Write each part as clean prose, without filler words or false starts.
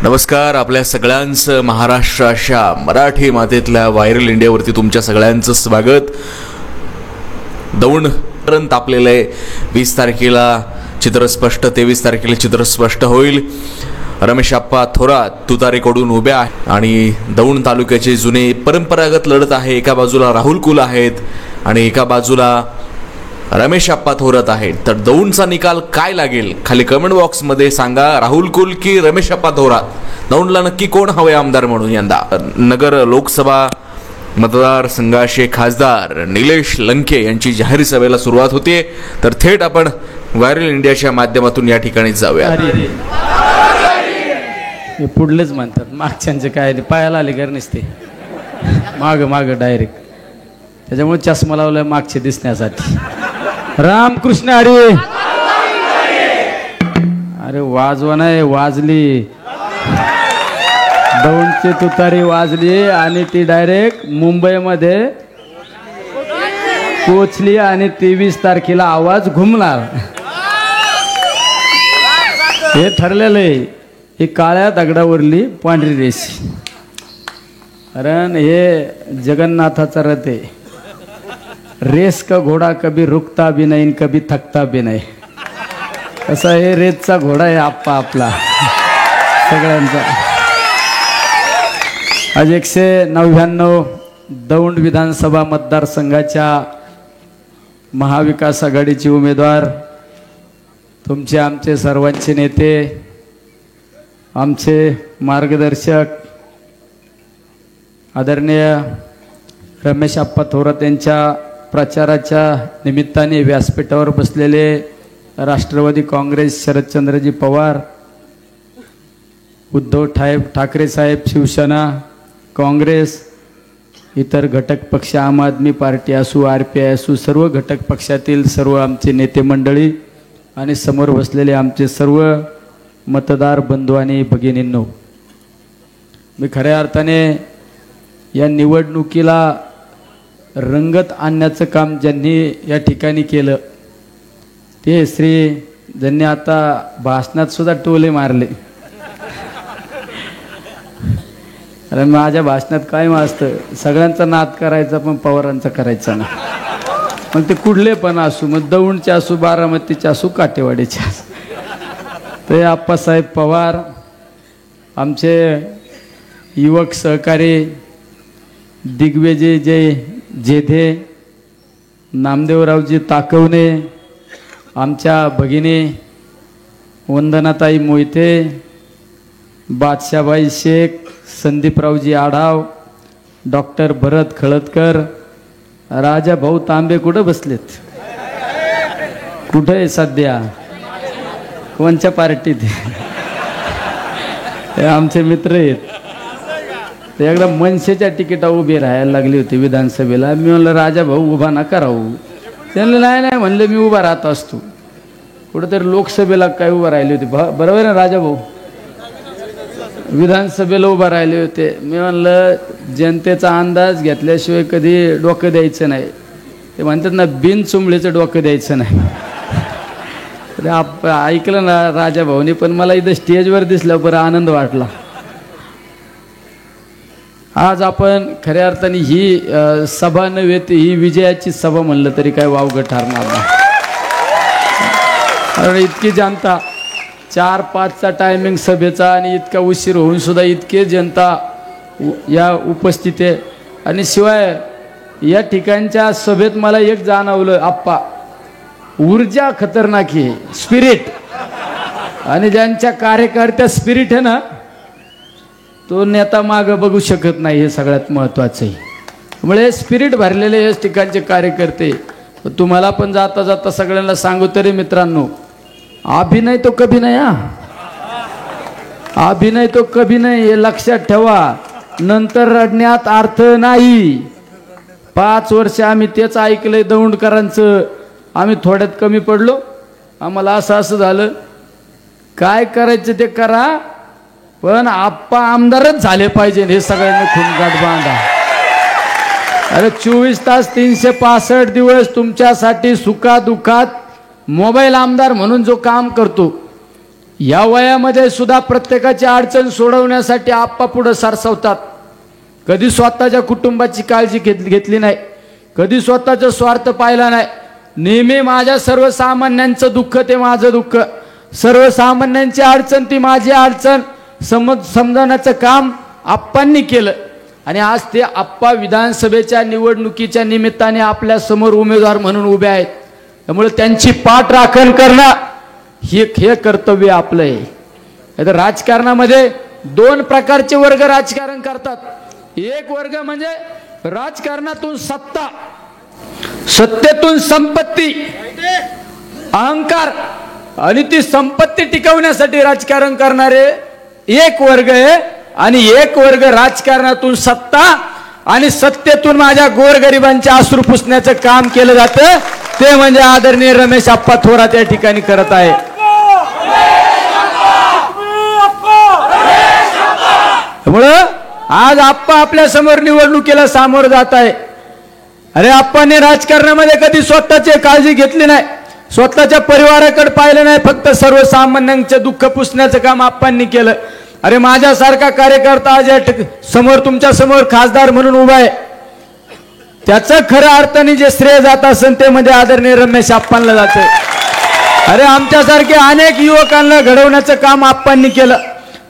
नमस्कार. आपल्या सगळ्यांचं महाराष्ट्राच्या मराठी मातेतल्या व्हायरल इंडियावरती तुमच्या सगळ्यांचं स्वागत. दौंड तापलेलं आहे. 20 तारखेला चित्र स्पष्ट, 23 तारखेला चित्र स्पष्ट होईल. रमेश आप्पा थोरात तुतारीकडून उभ्या आणि दौंड तालुक्याचे जुने परंपरागत लढत आहे. एका बाजूला राहुल कुल आहेत आणि एका बाजूला रमेश आप्पा थोरात आहेत. तर दौंडचा निकाल काय लागेल खाली कमेंट बॉक्समध्ये सांगा. राहुल कुल की रमेश आप्पा थोरात? दौंडला नक्की कोण हवे आमदार म्हणून यंदा? नगर लोकसभा मतदारसंघाचे खासदार निलेश लंके यांची जाहीर सभेला सुरुवात होते. तर थेट आपण व्हायरल इंडियाच्या माध्यमातून या ठिकाणी जाऊया. पुढलेच म्हणतात, मागच्यांचे काय पायाला आले घर नसते, माग डायरेक्ट. त्याच्यामुळे चष्मा लावलाय मागचे दिसण्यासाठी. रामकृष्ण हरी. अरे वाजवा नाही, वाजली दौंडची तुतारी वाजली आणि ती डायरेक्ट मुंबईमध्ये पोचली आणि 23 तारखेला आवाज घुमणार हे ठरलेलं आहे. ही काळ्या दगडावरली पांढरी रेषी, कारण हे जगन्नाथाचा रथ आहे. रेस का घोडा कभी रुकता भी नहीं कभी थकता भी नहीं, असा हे रेसचा घोडा आहे आप्पा आपला सगळ्यांचा. आज 199 दौंड विधानसभा मतदारसंघाच्या महाविकास आघाडीचे उमेदवार, तुमचे आमचे सर्वांचे नेते, आमचे मार्गदर्शक आदरणीय रमेश आप्पा थोरात यांच्या प्रचाराच्या निमित्ताने व्यासपीठावर बसलेले राष्ट्रवादी काँग्रेस शरदचंद्रजी पवार, उद्धव ठाकरे साहेब, शिवसेना, काँग्रेस, इतर घटक पक्ष, आम आदमी पार्टी असू, RPI असू, सर्व घटक पक्षातील सर्व आमचे नेते मंडळी आणि समोर बसलेले आमचे सर्व मतदार बंधू आणि भगिनींनो, मी खऱ्या अर्थाने या निवडणुकीला रंगत आणण्याचं काम ज्यांनी या ठिकाणी केलं ते ज्यांनी आता भाषणात सुद्धा टोले मारले. अरे माझ्या भाषणात काय असतं, सगळ्यांचा नाद करायचा पण पवारांचा करायचा ना. मग ते कुठले पण असू, मग दौंडचे असू, बारामतीचे असू, काटेवाडीचे असू. ते आप्पासाहेब पवार, आमचे युवक सहकारी दिग्विजय जेधे, नामदेवरावजी ताकवणे, आमच्या भगिनी वंदनाताई मोहिते, बादशाबाई शेख, संदीपरावजी आढाव, डॉक्टर भरत खळदकर, राजा भाऊ तांबे कुठं बसलेत? कुठं आहे सध्या? कोणच्या पार्टीत? हे आमचे मित्र आहेत. ते एकदा मनसेच्या तिकिटा उभी राहायला लागली होती विधानसभेला. मी म्हणलं राजा भाऊ उभा नका राहू. त्यांना नाही म्हणलं मी उभा राहत असतो. कुठंतरी लोकसभेला काय उभा राहिले होते, बरोबर आहे ना राजा भाऊ? विधानसभेला उभा राहिले होते. मी म्हणलं जनतेचा अंदाज घेतल्याशिवाय कधी डोकं द्यायचं नाही. ते म्हणतात ना, बिन चुंबळीचं डोकं द्यायचं नाही. ऐकलं ना राजा भाऊनी, पण मला इथं स्टेजवर दिसलं बरं आनंद वाटला. आज आपण खऱ्या अर्थाने ही सभा नव्हे, ही विजयाची सभा म्हणलं तरी काय वावगं ठरणार नाही. कारण इतकी जनता, 4-5चा टायमिंग सभेचा आणि इतका उशीर होऊन सुद्धा इतके जनता या उपस्थित आहे. आणि शिवाय या ठिकाणच्या सभेत मला एक जाणवलं आप्पा, ऊर्जा खतरनाक आहे, स्पिरिट. आणि ज्यांच्या कार्यकर्त्या स्पिरिट आहे ना, तो नेता मागं बघू शकत नाही. हे सगळ्यात महत्त्वाचं आहे. त्यामुळे स्पिरिट भरलेले याच ठिकाणचे कार्यकर्ते. तुम्हाला पण जाता जाता सगळ्यांना सांगू तरी मित्रांनो, अभिनय तो कभी नाही, अभिनय तो कभी नाही, हे लक्षात ठेवा. नंतर रडण्यात अर्थ नाही. 5 वर्ष आम्ही तेच ऐकलंय दौंडकरांचं. आम्ही थोड्यात कमी पडलो, आम्हाला असं झालं. काय करायचं ते करा, पण आप्पा आमदारच झाले पाहिजे हे सगळ्यांनी खूनगाठ बांधा. अरे 24 तास 365 दिवस तुमच्यासाठी सुखादुःखात मोबाईल आमदार म्हणून जो काम करतो, या वयामध्ये सुद्धा प्रत्येकाची अडचण सोडवण्यासाठी आप्पा पुढे सरसावतात. कधी स्वतःच्या कुटुंबाची काळजी घेतली नाही, कधी स्वतःचा स्वार्थ पाहिला नाही. नेहमी माझ्या सर्वसामान्यांचं दुःख ते माझं दुःख, सर्वसामान्यांची अडचण ती माझी अडचण समजवण्याचं काम आप्पांनी केलं. आणि आज ते आप्पा विधानसभेच्या निवडणुकीच्या निमित्ताने आपल्या समोर उमेदवार म्हणून उभे आहेत. त्यामुळे त्यांची पाठराखण करणं हे कर्तव्य आपलं आहे. तर राजकारणामध्ये दोन प्रकारचे वर्ग राजकारण करतात. एक वर्ग म्हणजे राजकारणातून सत्ता, सत्तेतून संपत्ती, अहंकार आणि ती संपत्ती टिकवण्यासाठी राजकारण करणारे एक वर्ग आहे. आणि एक वर्ग राजकारणातून सत्ता आणि सत्तेतून माझ्या गोरगरिबांचे अश्रू पुसण्याचं काम केलं जातं, ते म्हणजे आदरणीय रमेश आप्पा थोरात या ठिकाणी करत आहे. त्यामुळं आज आप्पा आपल्या समोर निवडणुकीला सामोरं जात आहे. अरे आप्पाने राजकारणामध्ये कधी स्वतःची काळजी घेतली नाही, स्वतःच्या परिवाराकडे पाहिलं नाही, फक्त सर्वसामान्यांचे दुःख पुसण्याचं काम आप्पांनी केलं. अरे माझ्यासारखा कार्यकर्ता आज समोर तुमच्या समोर खासदार म्हणून उभा आहे, त्याचं खऱ्या अर्थाने जे श्रेय जात असेल ते म्हणजे आदरणीय रमेश आप्पांना जाते. अरे आमच्यासारखे अनेक युवकांना घडवण्याचं काम आप्पांनी केलं.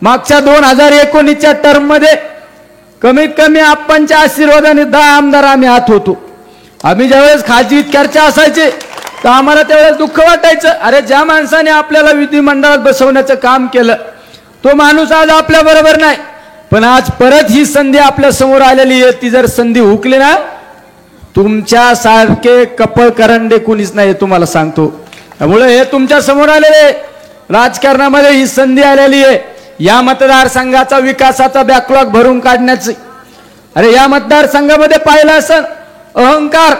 मागच्या 2019च्या टर्म मध्ये कमीत कमी आप्पांच्या आशीर्वादाने 10 आमदार आम्ही हात होतो. आम्ही ज्यावेळेस खाजगी चर्चा असायची तर आम्हाला त्यावेळेस दुःख वाटायचं. अरे ज्या माणसाने आपल्याला विधिमंडळात बसवण्याचं काम केलं तो माणूस आज आपल्या बरोबर नाही. पण आज परत ही संधी आपल्या समोर आलेली आहे. ती जर संधी हुकली ना, तुमच्यासारखे कपळ करंडे कुणीच नाही तुम्हाला सांगतो. त्यामुळे हे तुमच्या समोर आलेले राजकारणामध्ये ही संधी आलेली आहे या मतदारसंघाचा विकासाचा बॅकलॉग भरून काढण्याची. अरे या मतदारसंघामध्ये पाहिलं असेल अहंकार.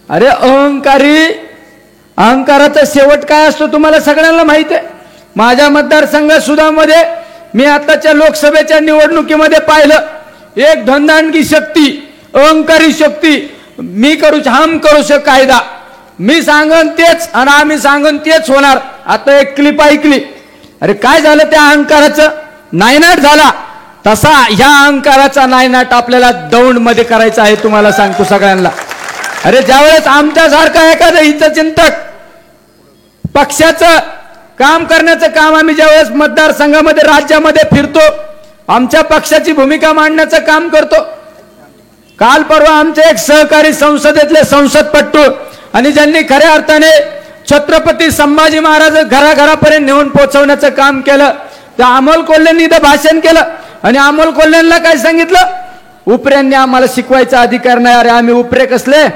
अरे अहंकाराचा शेवट काय असतो तुम्हाला सगळ्यांना माहिती आहे. माझ्या मतदारसंघ सुद्धा मी आताच्या लोकसभेच्या निवडणुकीमध्ये पाहिलं, एक धनदांडगी शक्ती, अहंकारी शक्ती, मी हम करू शक कायदा, मी सांगन तेच आणि आम्ही सांगन तेच होणार. आता एक क्लिप ऐकली. अरे काय झालं त्या अहंकाराचं? नायनाट झाला. तसा ह्या अहंकाराचा नायनाट आपल्याला दौंड मध्ये करायचा आहे तुम्हाला सांगतो सगळ्यांना. अरे ज्यावेळेस आमच्यासारखा एखादा हितचिंतक पक्षाचं काम करण्याचं काम आम्ही ज्यावेळेस मतदारसंघामध्ये राज्यामध्ये फिरतो, आमच्या पक्षाची भूमिका मांडण्याचं काम करतो. काल परवा आमचे एक सहकारी संसदेतले संसदपटू आणि ज्यांनी खऱ्या अर्थाने छत्रपती संभाजी महाराज घराघरापर्यंत नेऊन पोहोचवण्याचं काम केलं, त्या अमोल कोल्हेंनी इथं भाषण केलं. आणि अमोल कोल्हेंना काय सांगितलं? उपऱ्यांनी आम्हाला शिकवायचा अधिकार नाही. अरे आम्ही उपरे कसले?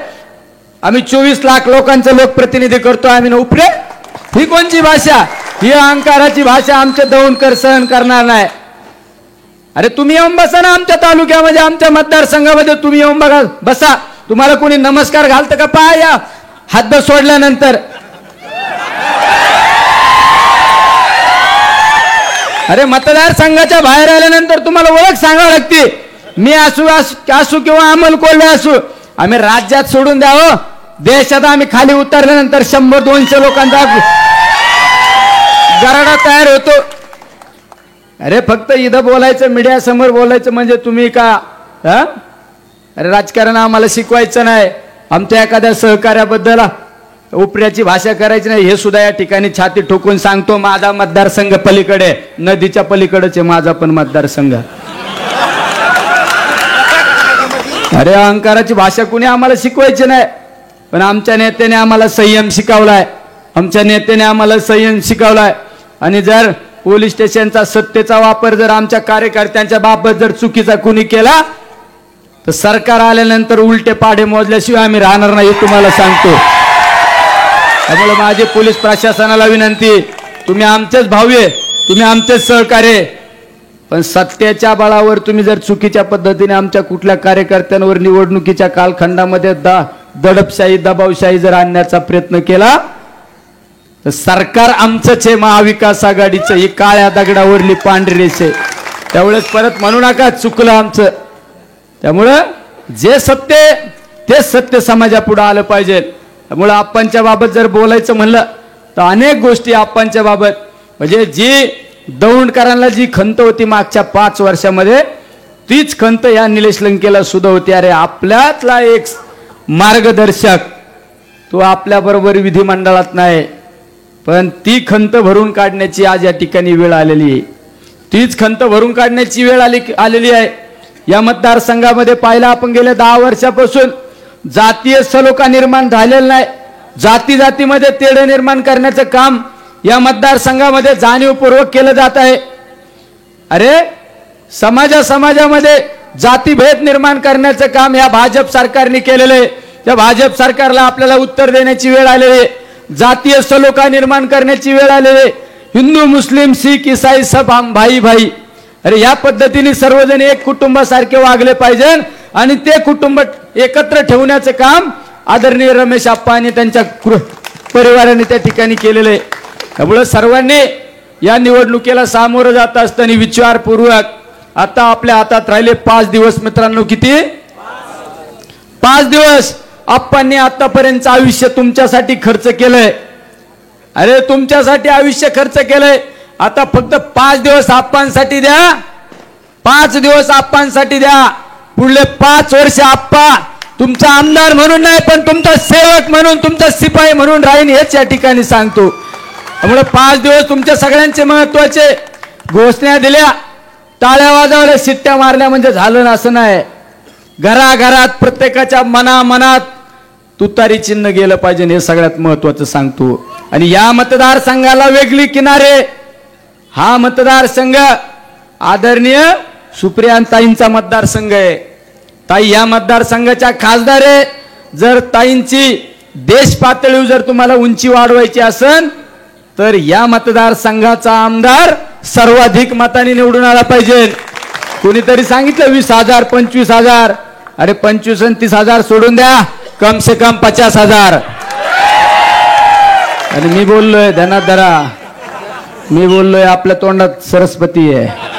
आम्ही 24 लाख लोकांचं लोकप्रतिनिधी करतो, आम्ही उपरे? ही कोणची भाषा? ही अहंकाराची भाषा आमचे दौंडकर सहन करणार नाही. अरे तुम्ही येऊन बसा ना आमच्या तालुक्यामध्ये, आमच्या मतदारसंघामध्ये तुम्ही येऊन बघा, बसा. तुम्हाला कोणी नमस्कार घालतं का? पाय या हात सोडल्यानंतर. अरे मतदारसंघाच्या बाहेर आल्यानंतर तुम्हाला ओळख सांगावी लागते. मी असू किंवा अमोल कोल्हे असू, आम्ही राज्यात सोडून द्यावं, देशात आम्ही खाली उतरल्यानंतर 100-200 लोकांचा गराडा तयार होतो. अरे फक्त इथं बोलायचं, मीडिया समोर बोलायचं म्हणजे तुम्ही का? अरे राजकारण आम्हाला शिकवायचं नाही. आमच्या एखाद्या सहकार्याबद्दल उपऱ्याची भाषा करायची नाही हे सुद्धा या ठिकाणी छाती ठोकून सांगतो. माझा मतदारसंघ पलीकडे, नदीच्या पलीकडेच आहे माझा पण मतदारसंघ. अरे अहंकाराची भाषा कुणी आम्हाला शिकवायची नाही. पण आमच्या नेत्याने आम्हाला संयम शिकवलाय, आमच्या नेत्याने आम्हाला संयम शिकवलाय. आणि जर पोलीस स्टेशनचा सत्तेचा वापर जर आमच्या कार्यकर्त्यांच्या बाबत जर चुकीचा कुणी केला तर सरकार आल्यानंतर उलटे पाढे मोजल्याशिवाय आम्ही राहणार नाही तुम्हाला सांगतो. त्यामुळे माझी पोलीस प्रशासनाला विनंती, तुम्ही आमचेच भाऊ आहे, तुम्ही आमचेच सहकार्य, पण सत्तेच्या बळावर तुम्ही जर चुकीच्या पद्धतीने आमच्या कुठल्या कार्यकर्त्यांवर निवडणुकीच्या कालखंडामध्ये दडपशाही दबावशाही जर आणण्याचा प्रयत्न केला तर सरकार आमचंच आहे, महाविकास आघाडीचं. ही काळ्या दगडावरली पांढरी रेष आहे. त्यावेळेस परत म्हणू नका चुकलं आमचं. त्यामुळं जे सत्य ते सत्य समाजापुढे आलं पाहिजे. त्यामुळे आप्पांच्या बाबत जर बोलायचं म्हणलं तर अनेक गोष्टी आप्पांच्या बाबत म्हणजे जी दौंडकरांना जी खंत होती मागच्या 5 वर्षामध्ये तीच खंत या निलेश लंकेला सुद्धा होती. अरे आपल्यातला एक मार्गदर्शक तो आपल्याबरोबर विधिमंडळात नाही, पण ती खंत भरून काढण्याची आज या ठिकाणी वेळ आलेली आहे. तीच खंत भरून काढण्याची वेळ आलेली आहे. या मतदारसंघामध्ये पाहिलं आपण गेल्या 10 वर्षापासून जातीय सलोखा निर्माण झालेला नाही. जाती जातीमध्ये तेढ निर्माण करण्याचं काम या मतदारसंघामध्ये जाणीवपूर्वक केलं जात आहे. अरे समाजामध्ये जातीभेद निर्माण करण्याचं काम या भाजप सरकारने केलेलं आहे. त्या भाजप सरकारला आपल्याला उत्तर देण्याची वेळ आलेली आहे. जातीय सलोखा निर्माण करण्याची वेळ आलेली आहे. हिंदू मुस्लिम शीख ईसाई सब हम भाई भाई. अरे या पद्धतीने सर्वजण एक कुटुंबासारखे वागले पाहिजे आणि ते कुटुंब एकत्र ठेवण्याचं काम आदरणीय रमेश आप्पा आणि त्यांच्या परिवाराने त्या ठिकाणी केलेलं आहे. त्यामुळे सर्वांनी या निवडणुकीला सामोरं जात असताना विचारपूर्वक आता आपल्या हातात राहिले 5 दिवस. मित्रांनो किती 5 दिवस आप्पांनी आतापर्यंत आयुष्य तुमच्यासाठी खर्च केलंय. अरे तुमच्यासाठी आयुष्य खर्च केलंय. आता फक्त 5 दिवस आप्पांसाठी द्या. 5 दिवस आप्पांसाठी द्या. पुढले 5 वर्ष आप्पा तुमचा आमदार म्हणून नाही पण तुमचा सेवक म्हणून तुमचा शिपाई म्हणून राहीन हेच या ठिकाणी सांगतो. त्यामुळे 5 दिवस तुमच्या सगळ्यांचे महत्वाचे. घोषणा दिल्या, टाळ्या वाजवल्या, शिट्ट्या मारल्या म्हणजे झालं असं नाही. घराघरात प्रत्येकाच्या मनात तुतारी चिन्ह गेलं पाहिजे हे सगळ्यात महत्वाचं सांगतो. आणि या मतदारसंघाला वेगळी किनारे. हा मतदारसंघ आदरणीय सुप्रियांताईंचा मतदारसंघ आहे. ताई या मतदारसंघाच्या खासदार आहे. जर ताईंची देश पातळीवर जर तुम्हाला उंची वाढवायची असेल तर या मतदारसंघाचा आमदार सर्वाधिक मतांनी निवडून आला पाहिजे. कोणीतरी सांगितलं 20,000 25,000. अरे 25 आणि 30,000 सोडून द्या, कम से कम 50,000. आणि मी बोललोय ध्यानात धरा, मी बोललोय आपल्या तोंडात सरस्वती आहे.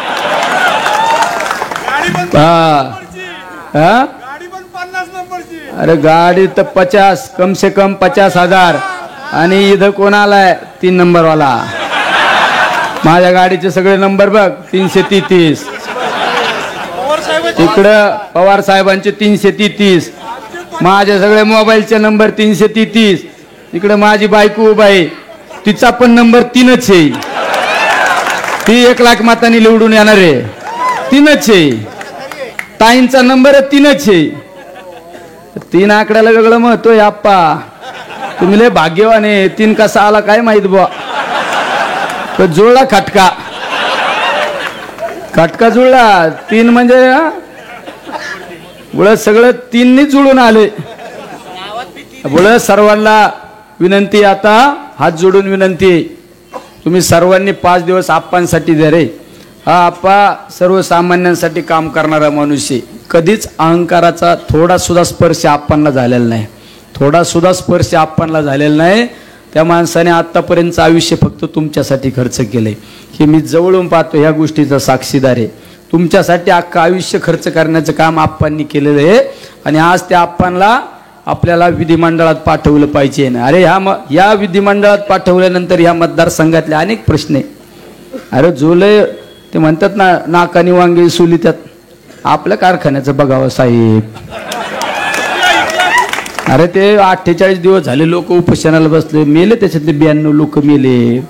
अरे गाडी तर 50 कम से कम 50,000. आणि इथं कोण आलाय 3 नंबरवाला. माझ्या गाडीचे सगळे नंबर बघ 333. इकडं पवार साहेबांचे 333. माझे सगळे मोबाईलचे नंबर 333. इकडे माझी बायको उभा आहे, तिचा पण नंबर 3च आहे. ती 1 लाख मतांनी निवडून येणार आहे. 3च आहे. ताईंचा नंबर 3च आहे. 3 आकड्याला वेगळं महत्व आहे आप्पा. तुम्ही लय भाग्यवान आहे. 3 कसा आला काय माहित बुवा. तो जुळला खटका जुळला. 3 म्हणजे बुळ सगळं 3नी जुळून आले. बुळ सर्वांना विनंती, आता हात जोडून विनंती, तुम्ही सर्वांनी 5 दिवस आप्पांसाठी द्या रे. हा आप्पा सर्वसामान्यांसाठी काम करणारा माणूस आहे. कधीच अहंकाराचा थोडा सुद्धा स्पर्श आप्पांना झालेला नाही. थोडा सुद्धा स्पर्श आप्पांना झालेला नाही. त्या माणसाने आत्तापर्यंत आयुष्य फक्त तुमच्यासाठी खर्च केलंय. हे मी जवळून पाहतो, ह्या गोष्टीचा साक्षीदार आहे. तुमच्यासाठी अख्खं आयुष्य खर्च करण्याचं काम आप्पांनी केलेलं आहे. आणि आज त्या आप्पांना आपल्याला विधिमंडळात पाठवलं पाहिजे. अरे या विधिमंडळात पाठवल्यानंतर ह्या मतदारसंघातले अनेक प्रश्न आहे. अरे जोले ते म्हणतात ना, नाकानी वांगे सुली त्यात. आपल्या कारखान्याचं बघावं साहेब. अरे ते 48 दिवस झाले लोक उपोषणाला बसले, मेले. त्याच्यातले 92 लोक मेले.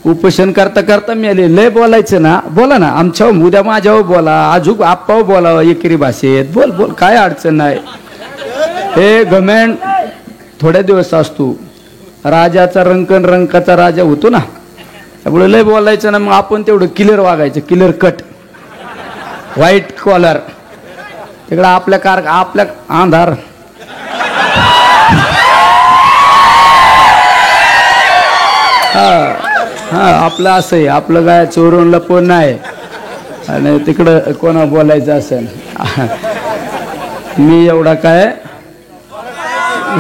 उपोषण करता करता मेले. लय बोलायचं ना, बोला ना. आमच्यावर उद्या माझ्यावर बोला, आजूक आप्पावर बोलावं एकरी भाषेत. बोल काय अडचण नाही. हे घमेंड थोड्या दिवस असतो. राजाचा रंकाचा राजा होतो ना, त्यामुळे लय बोलायचं ना. मग आपण तेवढं क्लिअर वागायचं. Clear cut, white collar. तिकडं आपल्या आंधार. हा आपलं असं आहे. आपलं काय चोरून लपवून नाही. आणि तिकडं कोणा बोलायचं असेल. मी एवढा काय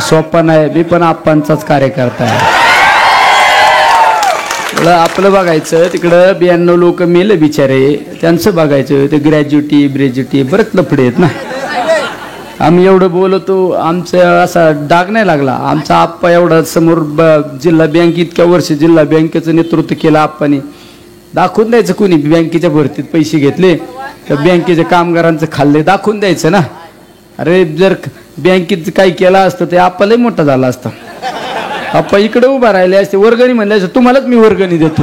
सोपा नाही. मी पण आप्पांचाच कार्यकर्ता आहे. आपलं बघायचं. तिकडं 92 लोक मेले बिचारे, त्यांचं बघायचं. ते ग्रॅज्युटी बरेच लफडे आहेत ना. आम्ही एवढं बोलतो, आमचं असा डाग नाही लागला. आमचा आप्पा एवढा समोर जिल्हा बँक इतक्या वर्ष जिल्हा बँकेचं नेतृत्व केलं आप्पाने. दाखवून द्यायचं, कोणी बँकेच्या भरतीत पैसे घेतले तर बँकेच्या कामगारांचं खाल्ले, दाखवून द्यायचं ना. अरे जर बँकेत काही केलं असतं ते आप्पालाही मोठा झाला असता. आप्पा इकडे उभा राहिले असते, वर्गणी म्हणल्याचं तुम्हालाच मी वर्गणी देतो,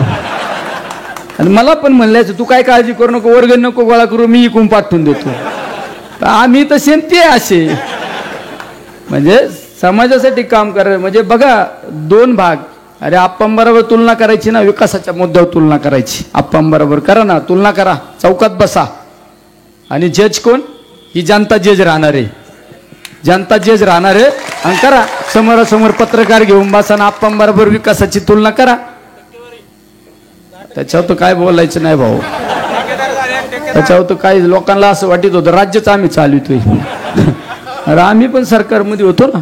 आणि मला पण म्हणल्याचं तू काय काळजी करू नको, वर्गणी नको गोळा करू, मी इकून पाठवून देतो. आम्ही तसे ते असे म्हणजे समाजासाठी काम करायचं. म्हणजे बघा दोन भाग. अरे आप्पांबरोबर तुलना करायची ना, विकासाच्या मुद्द्यावर तुलना करायची. आप्पांबरोबर करा ना, तुलना करा, चौकात बसा. आणि जज कोण? ही जनता जज राहणार आहे, जनता जज राहणार आहे. आणि करा समोरासमोर पत्रकार घेऊन बसा ना, आप्पांबरोबर विकासाची तुलना करा. त्याच्यावर तर काय बोलायचं नाही भाऊ. त्याच्यावर तर काही लोकांना असं वाटत होतं राज्यच आम्ही चालवतोय. अरे आम्ही पण सरकारमध्ये होतो ना,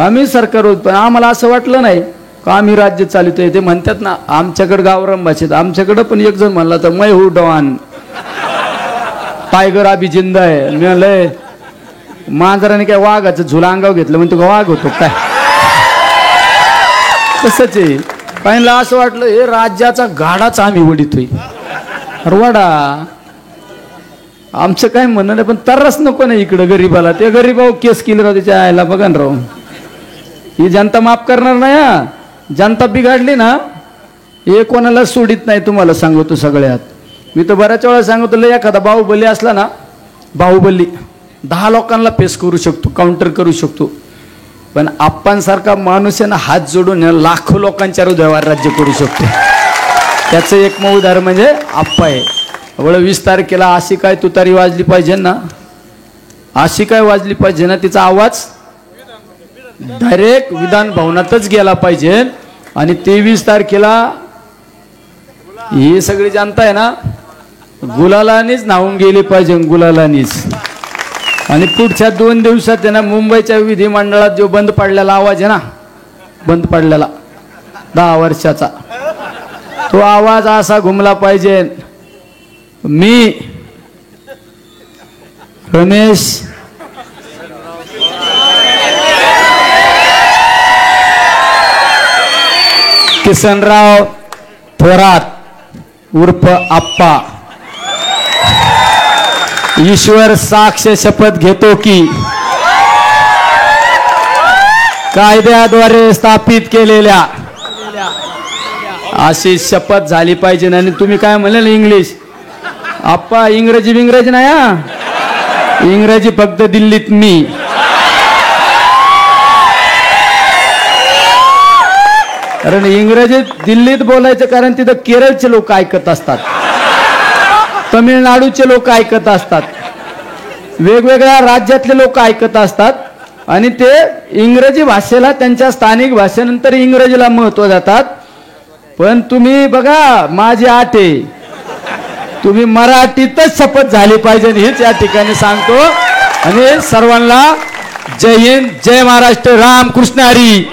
आम्ही सरकार होतो, पण आम्हाला असं वाटलं नाही का आम्ही राज्य चालवतोय. ते म्हणतात ना आमच्याकडे गावरान भाषेत, आमच्याकडे पण एक जण म्हणला तर मै हू डॉन, टायगर अभि जिंदा आहे. मी म्हणलंय मांजराने काय वाघाचं झुला अंगाव घेतलं म्हणतो का वाघ होतो काय? तसंच आहे. पहिला असं वाटलं हे राज्याचा गाडाच आम्ही वडितोय. रवाडा आमचं काय म्हणणं नाही, पण तरच नको नाही इकडं गरीबाला. ते गरीबाव केस केलं राव त्याच्या आयला, बघा ना राव. ही जनता माफ करणार नाही हा. जनता बिघडली ना हे कोणाला सोडित नाही, तुम्हाला सांगतो सगळ्यात. मी तर बऱ्याच वेळा सांगतो, एखादा बाहुबली असला ना, बाहुबली 10 लोकांना फेस करू शकतो, काउंटर करू शकतो. पण आप्पांसारखा माणूस आहे ना, हात जोडून लाखो लोकांच्या हृदयावर राज्य करू शकतो. त्याचं एकमेव उदाहरण म्हणजे आप्पा आहे. 20 तारखेला अशी काय तुतारी वाजली पाहिजे ना, अशी काय वाजली पाहिजे ना, तिचा आवाज डायरेक्ट विधान भवनातच गेला पाहिजे. आणि 23 तारखेला ही सगळी जनता आहे ना गुलालानीच न्हावून गेली पाहिजे, गुलालानीच. आणि पुढच्या 2 दिवसात आहे ना मुंबईच्या विधिमंडळात जो बंद पडलेला आवाज आहे ना, बंद पडलेला 10 वर्षाचा, तो आवाज असा घुमला पाहिजे. मी रमेश किसनराव थोरात उर्फ आप्पा ईश्वर साक्ष शपथ घेतो की कायद्याद्वारे स्थापित केलेल्या अशी शपथ झाली पाहिजे. आणि तुम्ही काय म्हणाल इंग्लिश, आप्पा इंग्रजी नाही हा, इंग्रजी फक्त दिल्लीत मी. कारण इंग्रजीत दिल्लीत बोलायचं कारण तिथं केरळचे लोक ऐकत असतात, तमिळनाडूचे लोक ऐकत असतात, वेगवेगळ्या राज्यातले लोक ऐकत असतात. आणि ते इंग्रजी भाषेला त्यांच्या स्थानिक भाषेनंतर इंग्रजीला महत्त्व देतात. पण तुम्ही बघा माझी अट आहे, तुम्ही मराठीतच शपथ झाली पाहिजे हेच या ठिकाणी सांगतो. आणि सर्वांना जय हिंद, जय महाराष्ट्र, राम कृष्ण हरी.